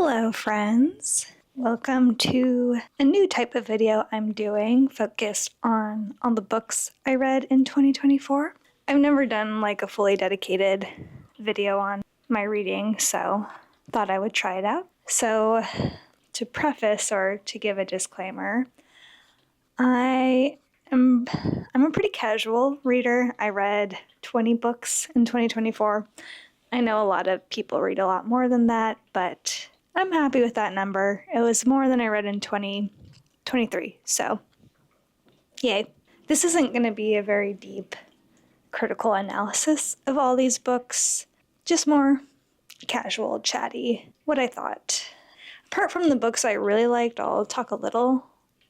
Hello friends! Welcome to a new type of video I'm doing focused on the books I read in 2024. I've never done like a fully dedicated video on my reading, so thought I would try it out. So to preface or to give a disclaimer, I'm a pretty casual reader. I read 20 books in 2024. I know a lot of people read a lot more than that, but I'm happy with that number. It was more than I read in 2023, so yay. This isn't going to be a very deep critical analysis of all these books, just more casual, chatty, what I thought. Apart from the books I really liked, I'll talk a little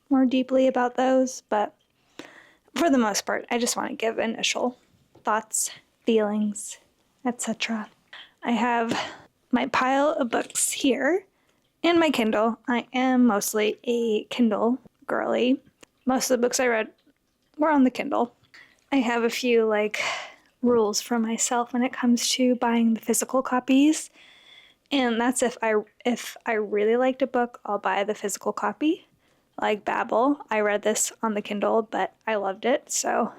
more deeply about those, but for the most part, I just want to give initial thoughts, feelings, etc. I have my pile of books here and my Kindle. I am mostly a Kindle girly. Most of the books I read were on the Kindle. I have a few rules for myself when it comes to buying the physical copies. And that's if I really liked a book, I'll buy the physical copy. Like Babel, I read this on the Kindle, but I loved it, so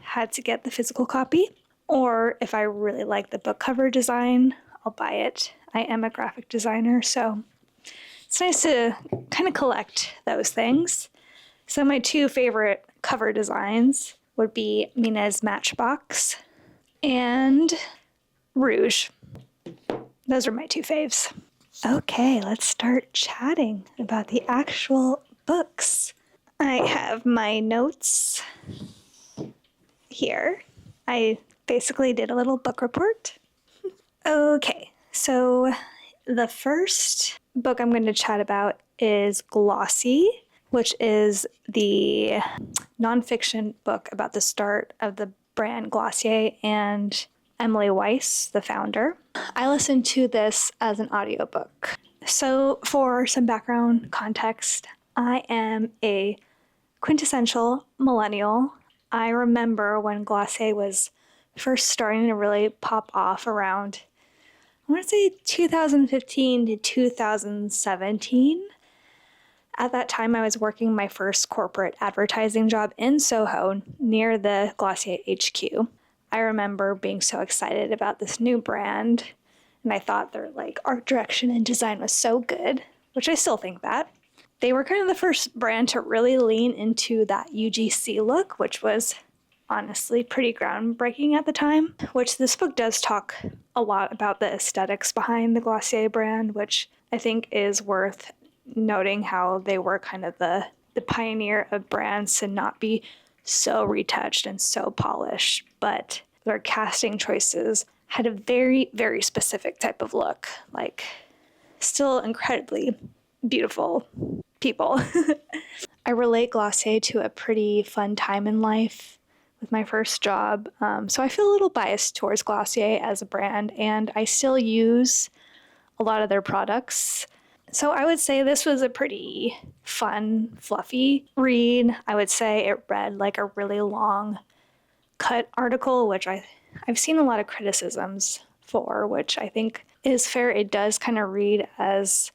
had to get the physical copy. Or if I really like the book cover design, I'll buy it. I am a graphic designer, so it's nice to kind of collect those things. So my two favorite cover designs would be Mina's Matchbox and Rouge. Those are my two faves. Okay, let's start chatting about the actual books. I have my notes here. I basically did a little book report. Okay, so the first book I'm going to chat about is Glossy, which is the nonfiction book about the start of the brand Glossier and Emily Weiss, the founder. I listened to this as an audiobook. So for some background context, I am a quintessential millennial. I remember when Glossier was first starting to really pop off around, I want to say 2015 to 2017. At that time, I was working my first corporate advertising job in Soho near the Glossier HQ. I remember being so excited about this new brand, and I thought their art direction and design was so good, which I still think that. They were kind of the first brand to really lean into that UGC look, which was honestly pretty groundbreaking at the time, which this book does talk a lot about the aesthetics behind the Glossier brand, which I think is worth noting how they were kind of the pioneer of brands to not be so retouched and so polished, but their casting choices had a very, very specific type of look, still incredibly beautiful people. I relate Glossier to a pretty fun time in life with my first job, so I feel a little biased towards Glossier as a brand, and I still use a lot of their products. So I would say this was a pretty fun, fluffy read. I would say it read like a really long cut article, which I've seen a lot of criticisms for, which I think is fair. It does kind of read as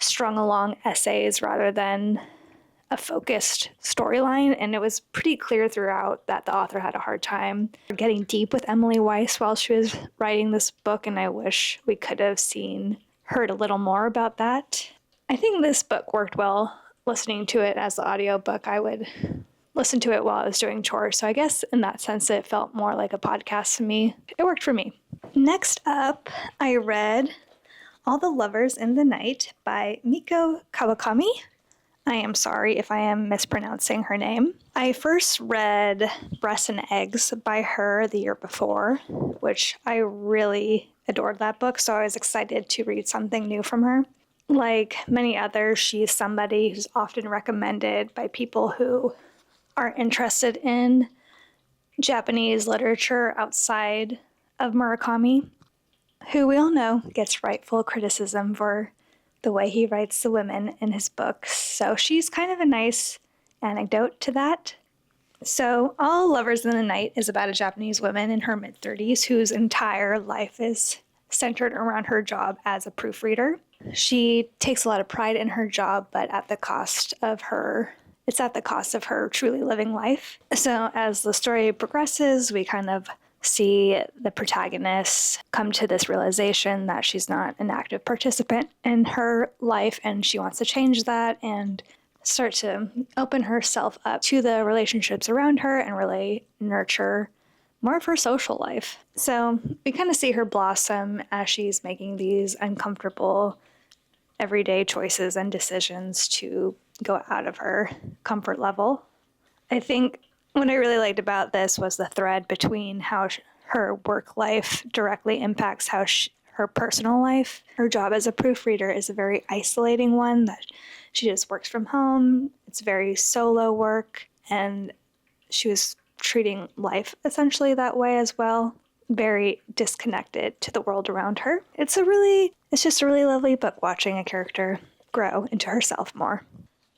strung along essays rather than a focused storyline, and it was pretty clear throughout that the author had a hard time getting deep with Emily Weiss while she was writing this book, and I wish we could have heard a little more about that. I think this book worked well listening to it as the audiobook. I would listen to it while I was doing chores, so I guess in that sense it felt more like a podcast to me. It worked for me. Next up, I read All the Lovers in the Night by Miko Kawakami. I am sorry if I am mispronouncing her name. I first read Breasts and Eggs by her the year before, which I really adored that book, so I was excited to read something new from her. Like many others, she's somebody who's often recommended by people who are interested in Japanese literature outside of Murakami, who we all know gets rightful criticism for the way he writes the women in his books. So she's kind of a nice anecdote to that. So All Lovers in the Night is about a Japanese woman in her mid-30s whose entire life is centered around her job as a proofreader. She takes a lot of pride in her job, but it's at the cost of her truly living life. So as the story progresses, we kind of see the protagonist come to this realization that she's not an active participant in her life, and she wants to change that and start to open herself up to the relationships around her and really nurture more of her social life. So we kind of see her blossom as she's making these uncomfortable everyday choices and decisions to go out of her comfort level. I think what I really liked about this was the thread between how her work life directly impacts her personal life. Her job as a proofreader is a very isolating one that she just works from home. It's very solo work, and she was treating life essentially that way as well. Very disconnected to the world around her. It's just a really lovely book watching a character grow into herself more.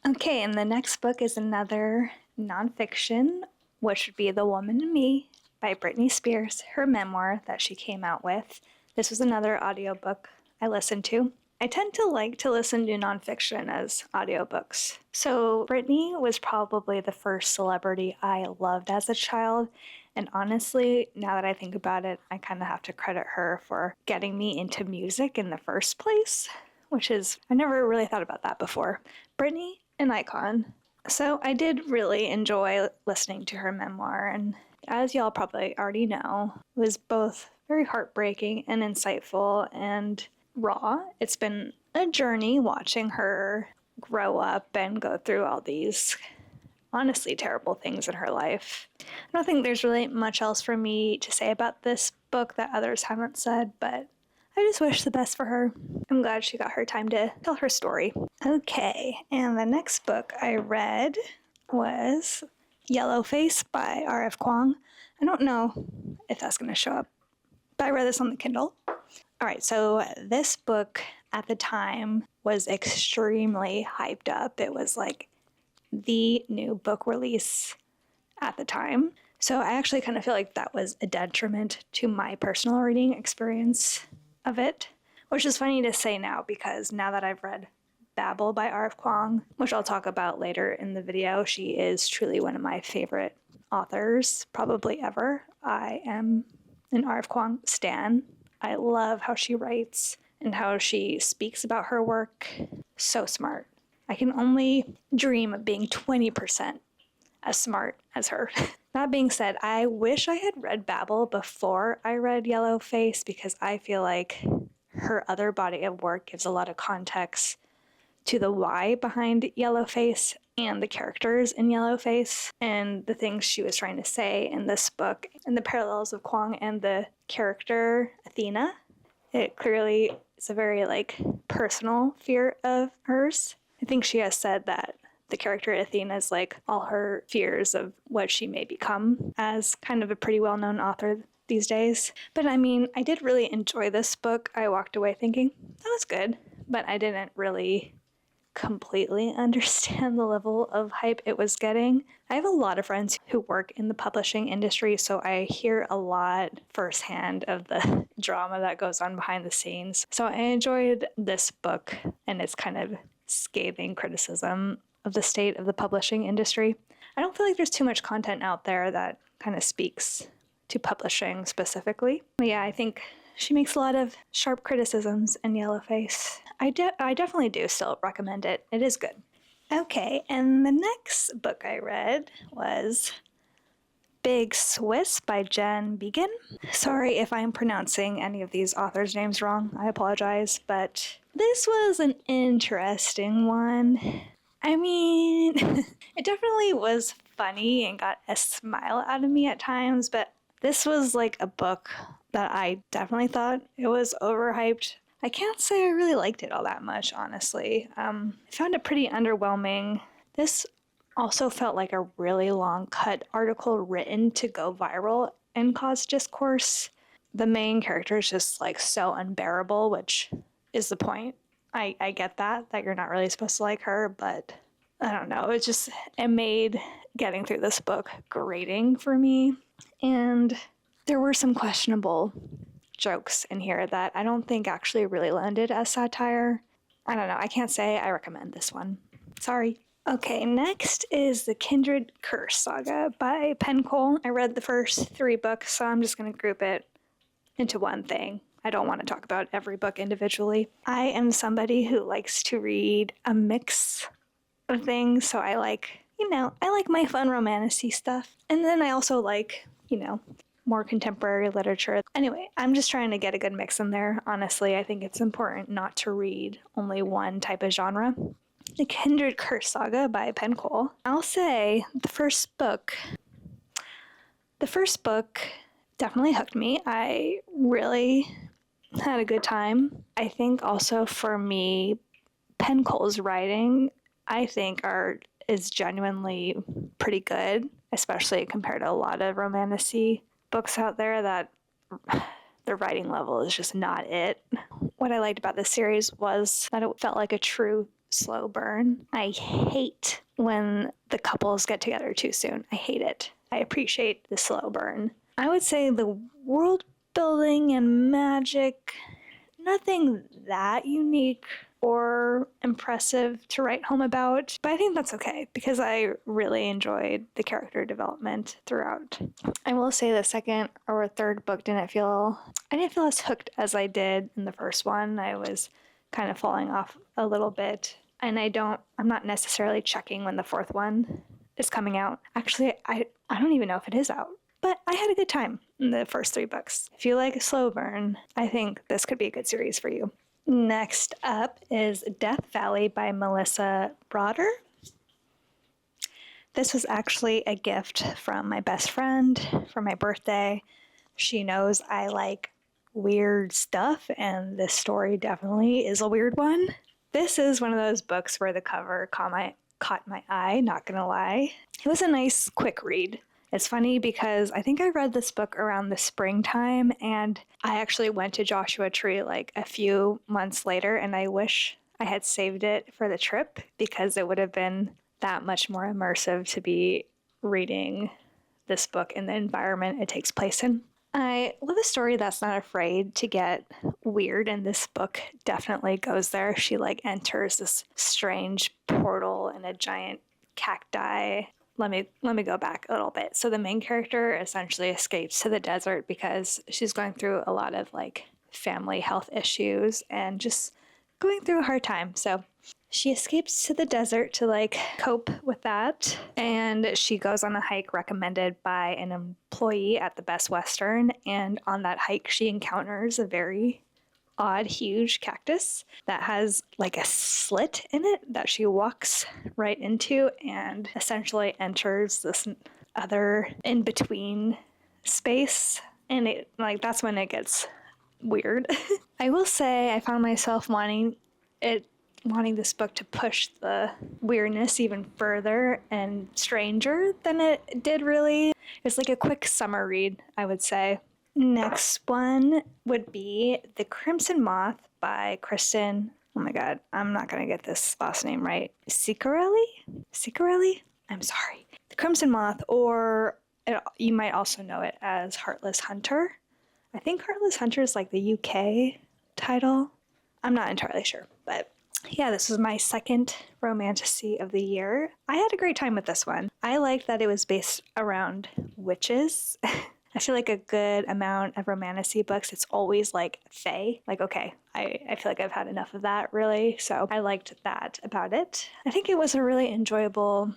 Okay, and the next book is another nonfiction, which would be The Woman in Me by Britney Spears, her memoir that she came out with. This was another audiobook I listened to. I tend to like to listen to nonfiction as audiobooks. So Britney was probably the first celebrity I loved as a child. And honestly, now that I think about it, I kind of have to credit her for getting me into music in the first place, I never really thought about that before. Britney, an icon. So I did really enjoy listening to her memoir, and as y'all probably already know, it was both very heartbreaking and insightful and raw. It's been a journey watching her grow up and go through all these honestly terrible things in her life. I don't think there's really much else for me to say about this book that others haven't said, but I just wish the best for her. I'm glad she got her time to tell her story. Okay, and the next book I read was Yellowface by R.F. Kuang. I don't know if that's going to show up, but I read this on the Kindle. All right, so this book at the time was extremely hyped up. It was like the new book release at the time. So I actually kind of feel like that was a detriment to my personal reading experience of it, which is funny to say now because now that I've read Babel by R.F. Kuang, which I'll talk about later in the video, she is truly one of my favorite authors, probably ever. I am an R.F. Kuang stan. I love how she writes and how she speaks about her work. So smart. I can only dream of being 20% as smart as her. That being said, I wish I had read Babel before I read Yellowface because I feel like her other body of work gives a lot of context to the why behind Yellowface and the characters in Yellowface and the things she was trying to say in this book and the parallels of Kuang and the character Athena. It clearly is a very personal fear of hers. I think she has said that the character Athena is like all her fears of what she may become as kind of a pretty well-known author these days. But I mean, I did really enjoy this book. I walked away thinking, that was good, but I didn't really completely understand the level of hype it was getting. I have a lot of friends who work in the publishing industry, so I hear a lot firsthand of the drama that goes on behind the scenes. So I enjoyed this book and its kind of scathing criticism of the state of the publishing industry. I don't feel like there's too much content out there that kind of speaks to publishing specifically. But yeah, I think she makes a lot of sharp criticisms in Yellowface. I definitely do still recommend it. It is good. Okay, and the next book I read was Big Swiss by Jen Began. Sorry if I'm pronouncing any of these authors' names wrong. I apologize, but this was an interesting one. I mean, it definitely was funny and got a smile out of me at times, but this was like a book that I definitely thought it was overhyped. I can't say I really liked it all that much, honestly. I found it pretty underwhelming. This also felt like a really long cut article written to go viral and cause discourse. The main character is just so unbearable, which is the point. I get that you're not really supposed to like her, but I don't know. It made getting through this book grating for me. And there were some questionable jokes in here that I don't think actually really landed as satire. I don't know. I can't say I recommend this one. Sorry. Okay, next is the Kindred Curse Saga by Cole. I read the first 3 books, so I'm just going to group it into one thing. I don't want to talk about every book individually. I am somebody who likes to read a mix of things, so I like my fun romantic-y stuff. And then I also like, more contemporary literature. Anyway, I'm just trying to get a good mix in there. Honestly, I think it's important not to read only one type of genre. The Kindred Curse Saga by Cole. I'll say the first book definitely hooked me. I really had a good time. I think also for me, Cole's writing, I think is genuinely pretty good, especially compared to a lot of romantic books out there that the writing level is just not it. What I liked about this series was that it felt like a true slow burn. I hate when the couples get together too soon. I hate it. I appreciate the slow burn. I would say the world building and magic, nothing that unique or impressive to write home about, but I think that's okay because I really enjoyed the character development throughout. I will say the second or third book I didn't feel as hooked as I did in the first one. I was kind of falling off a little bit, and I'm not necessarily checking when the fourth one is coming out. Actually, I don't even know if it is out. But I had a good time in the first 3 books. If you like a slow burn, I think this could be a good series for you. Next up is Death Valley by Melissa Broder. This was actually a gift from my best friend for my birthday. She knows I like weird stuff, and this story definitely is a weird one. This is one of those books where the cover caught my eye, not gonna lie. It was a nice, quick read. It's funny because I think I read this book around the springtime, and I actually went to Joshua Tree like a few months later, and I wish I had saved it for the trip because it would have been that much more immersive to be reading this book in the environment it takes place in. I love a story that's not afraid to get weird, and this book definitely goes there. She enters this strange portal in a giant cacti. Let me go back a little bit. So the main character essentially escapes to the desert because she's going through a lot of family health issues and just going through a hard time. So she escapes to the desert to cope with that, and she goes on a hike recommended by an employee at the Best Western, and on that hike she encounters a very odd, huge cactus that has a slit in it that she walks right into and essentially enters this other in-between space, and it that's when it gets weird. I will say I found myself wanting this book to push the weirdness even further and stranger than it did really. It's a quick summer read, I would say. Next one would be The Crimson Moth by Kristen. Oh my god, I'm not going to get this last name right. Ciccarelli? I'm sorry. The Crimson Moth, or you might also know it as Heartless Hunter. I think Heartless Hunter is the UK title. I'm not entirely sure, but yeah, this was my second romantasy of the year. I had a great time with this one. I liked that it was based around witches. I feel a good amount of romantasy books, it's always fae. Okay, I feel I've had enough of that, really. So I liked that about it. I think it was a really enjoyable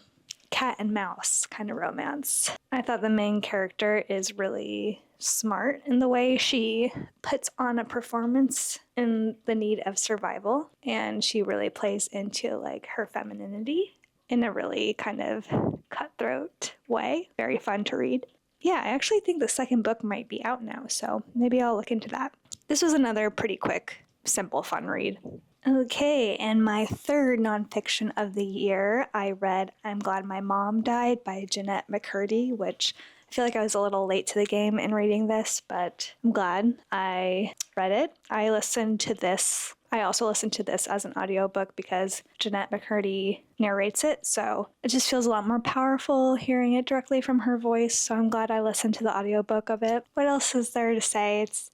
cat and mouse kind of romance. I thought the main character is really smart in the way she puts on a performance in the need of survival, and she really plays into her femininity in a really kind of cutthroat way. Very fun to read. Yeah, I actually think the second book might be out now, so maybe I'll look into that. This was another pretty quick, simple, fun read. Okay, and my third nonfiction of the year, I read I'm Glad My Mom Died by Jeanette McCurdy, which I feel I was a little late to the game in reading this, but I'm glad I read it. I also listened to this as an audiobook because Jeanette McCurdy narrates it, so it just feels a lot more powerful hearing it directly from her voice, so I'm glad I listened to the audiobook of it. What else is there to say? It's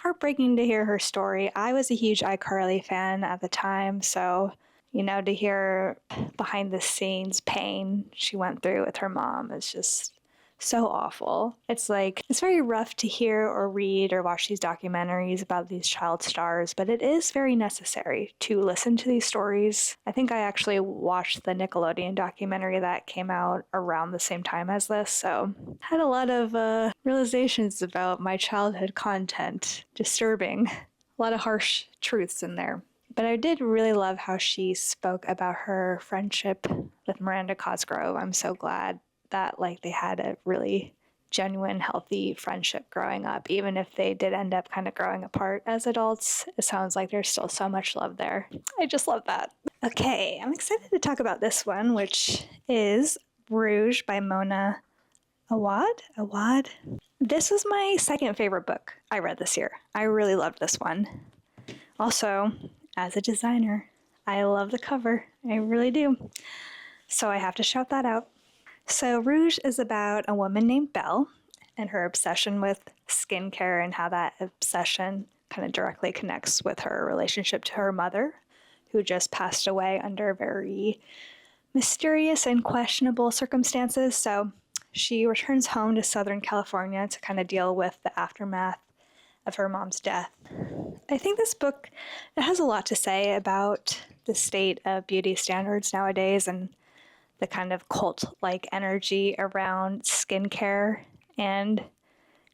heartbreaking to hear her story. I was a huge iCarly fan at the time, so, to hear behind the scenes pain she went through with her mom is just so awful. It's very rough to hear or read or watch these documentaries about these child stars, but it is very necessary to listen to these stories. I think I actually watched the Nickelodeon documentary that came out around the same time as this, so had a lot of realizations about my childhood content. Disturbing. A lot of harsh truths in there. But I did really love how she spoke about her friendship with Miranda Cosgrove. I'm so glad that they had a really genuine, healthy friendship growing up. Even if they did end up kind of growing apart as adults, it sounds like there's still so much love there. I just love that. Okay, I'm excited to talk about this one, which is Rouge by Mona Awad. This was my second favorite book I read this year. I really loved this one. Also, as a designer, I love the cover. I really do. So I have to shout that out. So Rouge is about a woman named Belle and her obsession with skincare and how that obsession kind of directly connects with her relationship to her mother, who just passed away under very mysterious and questionable circumstances. So she returns home to Southern California to kind of deal with the aftermath of her mom's death. I think this book, it has a lot to say about the state of beauty standards nowadays and the kind of cult-like energy around skincare and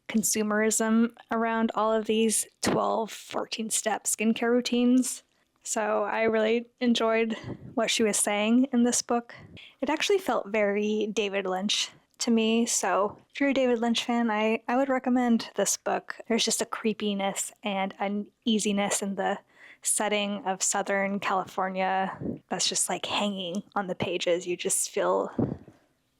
consumerism around all of these 12, 14-step skincare routines. So I really enjoyed what she was saying in this book. It actually felt very David Lynch to me, so if you're a David Lynch fan, I would recommend this book. There's just a creepiness and uneasiness in the setting of Southern California that's just hanging on the pages. You just feel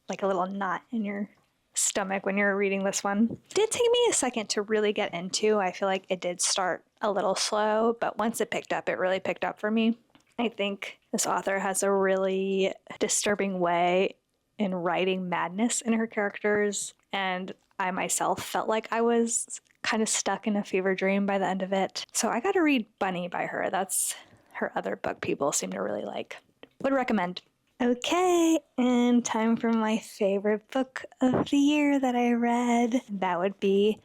like a little knot in your stomach when you're reading this one. It did take me a second to really get into. I feel like it did start a little slow, but once it picked up, it really picked up for me. I think this author has a really disturbing way in writing madness in her characters, and I myself felt like I was kind of stuck in a fever dream by the end of it. So I got to read Bunny by her. That's her other book people seem to really like. Would recommend. Okay, and time for my favorite book of the year that I read. That would be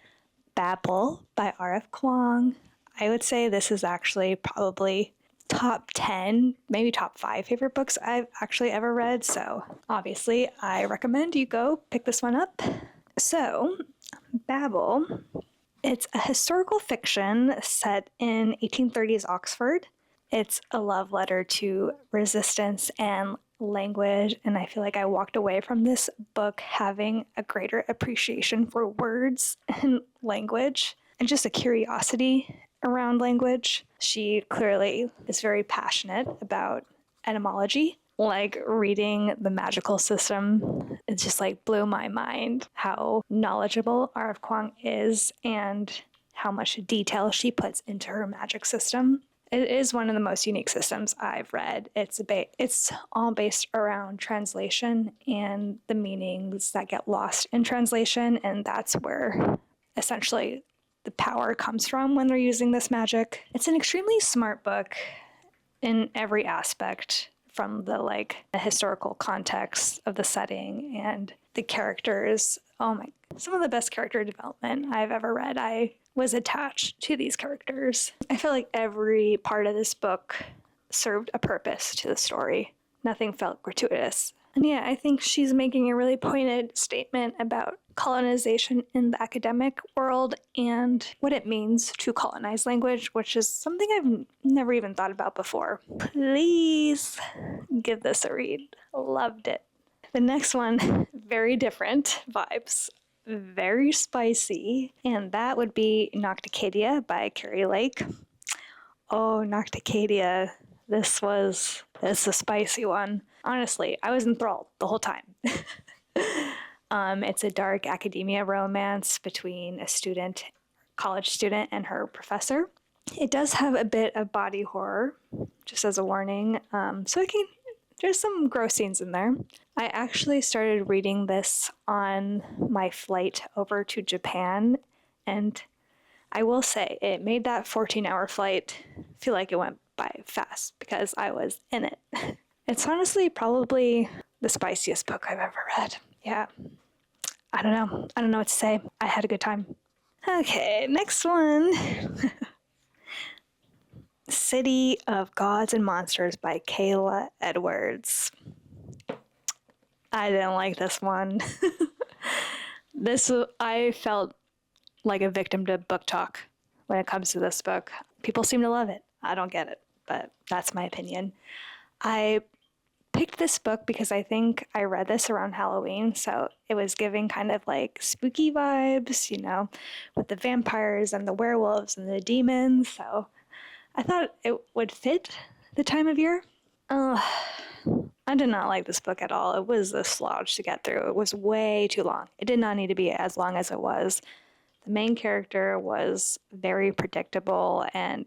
Babel by R.F. Kuang. I would say this is actually probably top 10, maybe top 5 favorite books I've actually ever read. So obviously I recommend you go pick this one up. So Babel, it's a historical fiction set in 1830s Oxford. It's a love letter to resistance and language, and I feel like I walked away from this book having a greater appreciation for words and language and just a curiosity around language. She clearly is very passionate about etymology. Reading the magical system, it just blew my mind how knowledgeable R.F. Kuang is and how much detail she puts into her magic system. It is one of the most unique systems I've read. It's all based around translation and the meanings that get lost in translation, and that's where essentially the power comes from when they're using this magic. It's an extremely smart book in every aspect, from the historical context of the setting and the characters. Oh my, some of the best character development I've ever read. I was attached to these characters. I feel like every part of this book served a purpose to the story. Nothing felt gratuitous. And yeah, I think she's making a really pointed statement about colonization in the academic world and what it means to colonize language, which is something I've never even thought about before. Please give this a read. Loved it. The next one, very different vibes, very spicy, and that would be Nocticadia by Carrie Lake. Oh, Nocticadia. This is a spicy one. Honestly, I was enthralled the whole time. It's a dark academia romance between a college student, and her professor. It does have a bit of body horror, just as a warning. There's some gross scenes in there. I actually started reading this on my flight over to Japan, and I will say it made that 14-hour flight feel like it went by fast because I was in it. It's honestly probably the spiciest book I've ever read. Yeah. I don't know. I don't know what to say. I had a good time. Okay, next one. City of Gods and Monsters by Kayla Edwards. I didn't like this one. I felt like a victim to book talk when it comes to this book. People seem to love it. I don't get it, but that's my opinion. I picked this book because I think I read this around Halloween, so it was giving kind of like spooky vibes, you know, with the vampires and the werewolves and the demons, so I thought it would fit the time of year. I did not like this book at all. It was a slog to get through. It was way too long. It did not need to be as long as it was. The main character was very predictable and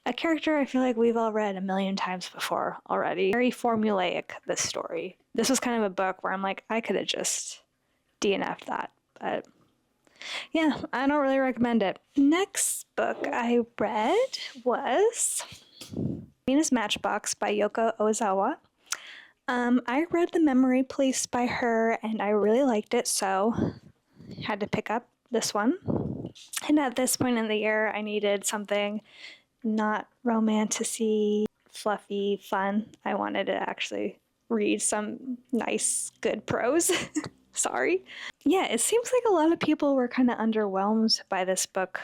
a character I feel like we've all read a million times before already. Very formulaic, this story. This was kind of a book where I'm like, I could have just DNF'd that, but yeah, I don't really recommend it. Next book I read was Venus Matchbox by Yoko Ozawa. I read The Memory Police by her and I really liked it, so had to pick up this one. And at this point in the year, I needed something not romantic-y, fluffy, fun. I wanted to actually read some nice, good prose. Sorry. Yeah, it seems like a lot of people were kind of underwhelmed by this book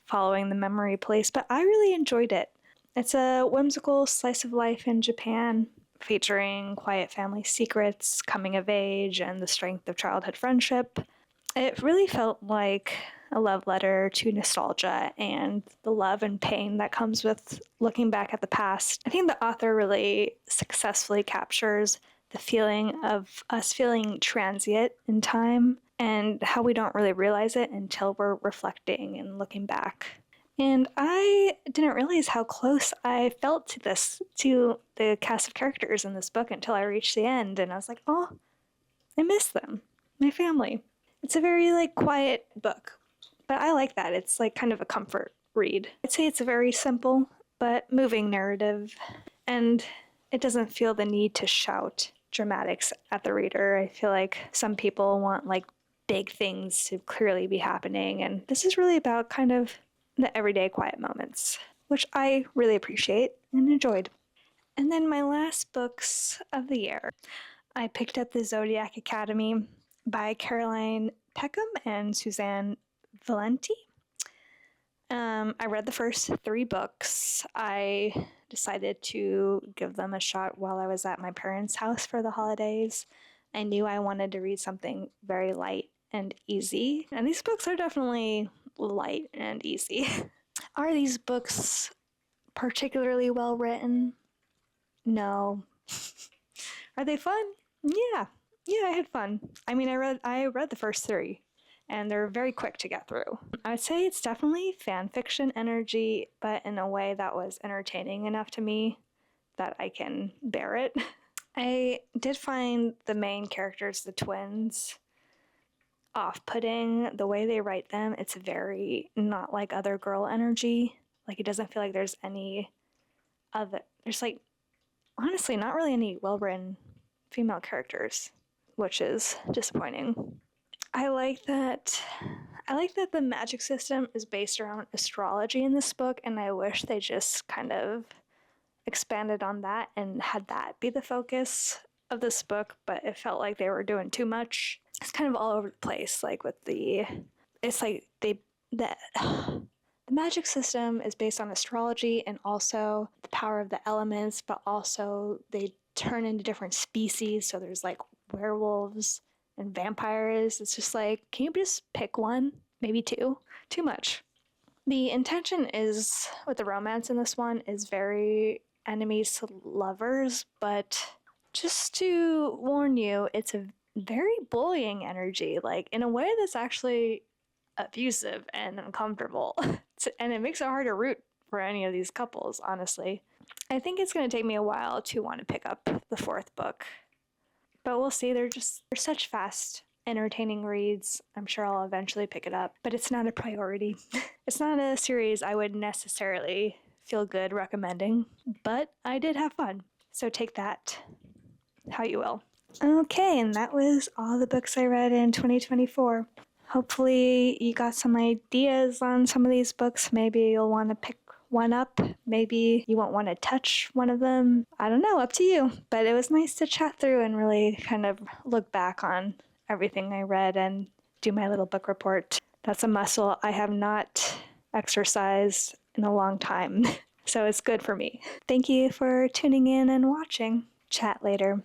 following The Memory Police, but I really enjoyed it. It's a whimsical slice of life in Japan, featuring quiet family secrets, coming of age, and the strength of childhood friendship. It really felt like a love letter to nostalgia and the love and pain that comes with looking back at the past. I think the author really successfully captures the feeling of us feeling transient in time and how we don't really realize it until we're reflecting and looking back. And I didn't realize how close I felt to the cast of characters in this book until I reached the end, and I was like, oh, I miss them, my family. It's a very like quiet book, but I like that. It's like kind of a comfort read. I'd say it's a very simple but moving narrative, and it doesn't feel the need to shout dramatics at the reader. I feel like some people want like big things to clearly be happening, and this is really about kind of the everyday quiet moments, which I really appreciate and enjoyed. And then my last books of the year, I picked up the Zodiac Academy by Caroline Peckham and Suzanne Valenti. I read the first 3 books. I decided to give them a shot while I was at my parents' house for the holidays. I knew I wanted to read something very light and easy, and these books are definitely light and easy. Are these books particularly well written? No. Are they fun? Yeah. I had fun. I mean, I read the first 3 and they're very quick to get through. I would say it's definitely fan fiction energy, but in a way that was entertaining enough to me that I can bear it. I did find the main characters, the twins, off-putting. The way they write them, it's very not like other girl energy. Like, it doesn't feel like there's like, honestly, not really any well-written female characters, which is disappointing. I like that the magic system is based around astrology in this book, and I wish they just kind of expanded on that and had that be the focus of this book, but it felt like they were doing too much. It's kind of all over the place, like with the magic system is based on astrology and also the power of the elements, but also they turn into different species, so there's like werewolves and vampires. It's just like, can you just pick one? Maybe 2? Too much. The intention is, with the romance in this one, is very enemies to lovers, but just to warn you, it's a very bullying energy, like in a way that's actually abusive and uncomfortable. And it makes it hard to root for any of these couples, honestly. I think it's going to take me a while to want to pick up the 4th book, but we'll see. They're such fast entertaining reads. I'm sure I'll eventually pick it up, but it's not a priority. It's not a series I would necessarily feel good recommending, but I did have fun. So take that how you will. Okay, and that was all the books I read in 2024. Hopefully you got some ideas on some of these books. Maybe you'll want to pick one up. Maybe you won't want to touch one of them. I don't know, up to you. But it was nice to chat through and really kind of look back on everything I read and do my little book report. That's a muscle I have not exercised in a long time, so it's good for me. Thank you for tuning in and watching. Chat later.